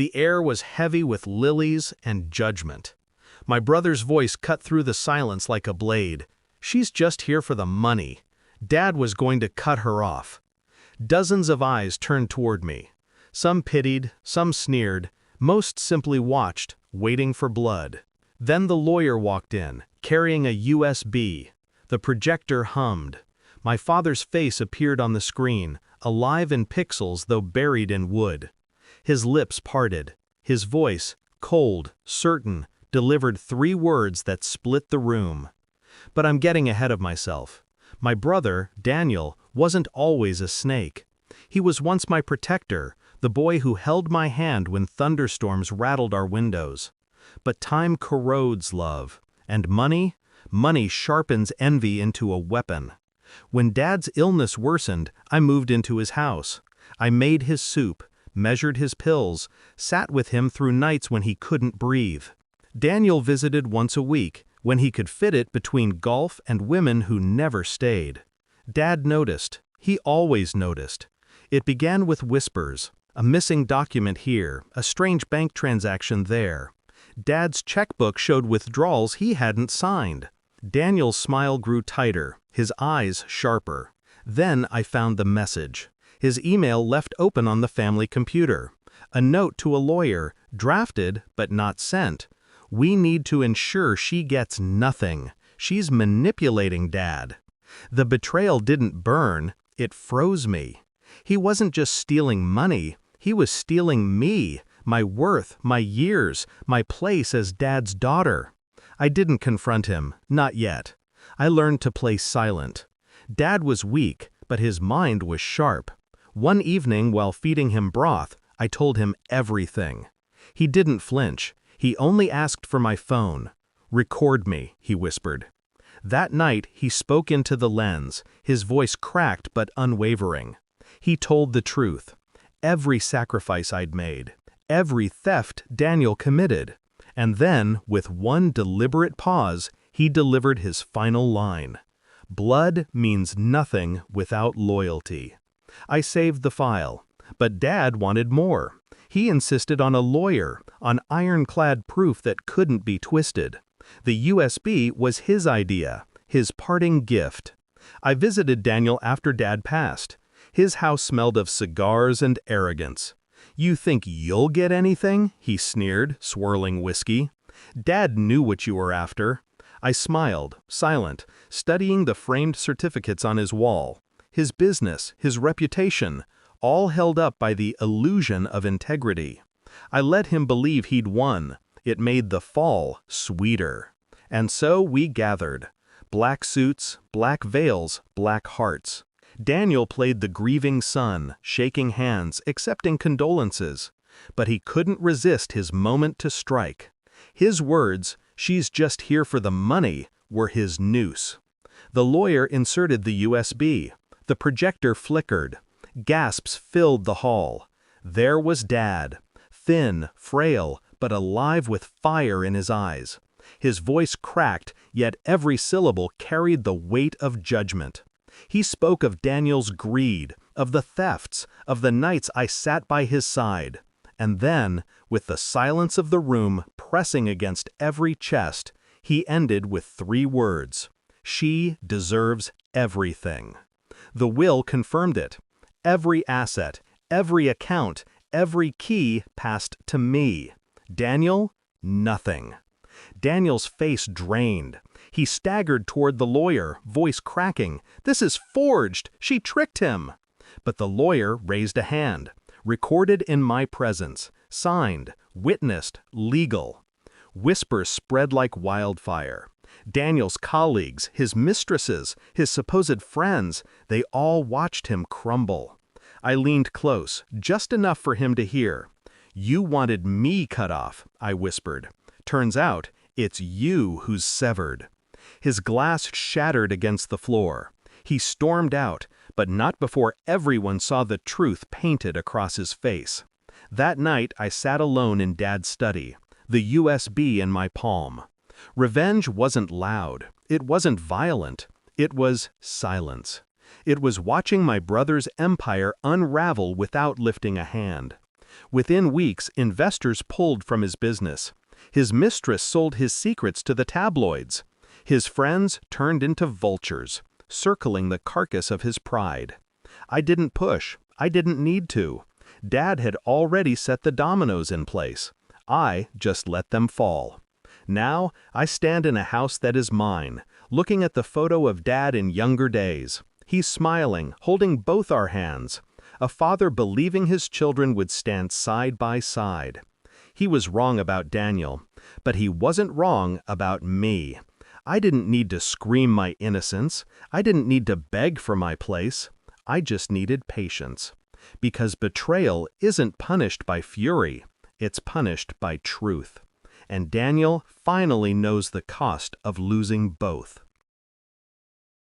The air was heavy with lilies and judgment. My brother's voice cut through the silence like a blade. "She's just here for the money." Dad was going to cut her off. Dozens of eyes turned toward me. Some pitied, some sneered, most simply watched, waiting for blood. Then the lawyer walked in, carrying a USB. The projector hummed. My father's face appeared on the screen, alive in pixels though buried in wood. His lips parted. His voice, cold, certain, delivered 3 words that split the room. But I'm getting ahead of myself. My brother, Daniel, wasn't always a snake. He was once my protector, the boy who held my hand when thunderstorms rattled our windows. But time corrodes love, and money sharpens envy into a weapon. When Dad's illness worsened, I moved into his house. I made his soup, measured his pills, sat with him through nights when he couldn't breathe. Daniel visited once a week, when he could fit it between golf and women who never stayed. Dad noticed. He always noticed. It began with whispers, a missing document here, a strange bank transaction there. Dad's checkbook showed withdrawals he hadn't signed. Daniel's smile grew tighter, his eyes sharper. Then I found the message. His email left open on the family computer. A note to a lawyer, drafted but not sent. "We need to ensure she gets nothing. She's manipulating Dad." The betrayal didn't burn, it froze me. He wasn't just stealing money, he was stealing me, my worth, my years, my place as Dad's daughter. I didn't confront him, not yet. I learned to play silent. Dad was weak, but his mind was sharp. One evening while feeding him broth, I told him everything. He didn't flinch. He only asked for my phone. "Record me," he whispered. That night, he spoke into the lens, his voice cracked but unwavering. He told the truth. Every sacrifice I'd made, every theft Daniel committed. And then, with one deliberate pause, he delivered his final line. "Blood means nothing without loyalty." I saved the file, but Dad wanted more. He insisted on a lawyer, on ironclad proof that couldn't be twisted. The USB was his idea, his parting gift. I visited Daniel after Dad passed. His house smelled of cigars and arrogance. "You think you'll get anything?" he sneered, swirling whiskey. "Dad knew what you were after." I smiled, silent, studying the framed certificates on his wall. His business, his reputation, all held up by the illusion of integrity. I let him believe he'd won. It made the fall sweeter. And so we gathered. Black suits, black veils, black hearts. Daniel played the grieving son, shaking hands, accepting condolences. But he couldn't resist his moment to strike. His words, "She's just here for the money," were his noose. The lawyer inserted the USB. The projector flickered. Gasps filled the hall. There was Dad, thin, frail, but alive with fire in his eyes. His voice cracked, yet every syllable carried the weight of judgment. He spoke of Daniel's greed, of the thefts, of the nights I sat by his side. And then, with the silence of the room pressing against every chest, he ended with 3 words. "She deserves everything." The will confirmed it. Every asset, every account, every key passed to me. Daniel, nothing. Daniel's face drained. He staggered toward the lawyer, voice cracking. "This is forged! She tricked him!" But the lawyer raised a hand. Recorded in my presence, signed, witnessed, legal. Whispers spread like wildfire. Daniel's colleagues, his mistresses, his supposed friends, they all watched him crumble. I leaned close, just enough for him to hear. "You wanted me cut off," I whispered. "Turns out, it's you who's severed." His glass shattered against the floor. He stormed out, but not before everyone saw the truth painted across his face. That night I sat alone in Dad's study, the USB in my palm. Revenge wasn't loud, it wasn't violent, it was silence. It was watching my brother's empire unravel without lifting a hand. Within weeks, investors pulled from his business. His mistress sold his secrets to the tabloids. His friends turned into vultures, circling the carcass of his pride. I didn't push. I didn't need to. Dad had already set the dominoes in place. I just let them fall. Now, I stand in a house that is mine, looking at the photo of Dad in younger days. He's smiling, holding both our hands. A father believing his children would stand side by side. He was wrong about Daniel, but he wasn't wrong about me. I didn't need to scream my innocence. I didn't need to beg for my place. I just needed patience. Because betrayal isn't punished by fury, it's punished by truth. And Daniel finally knows the cost of losing both.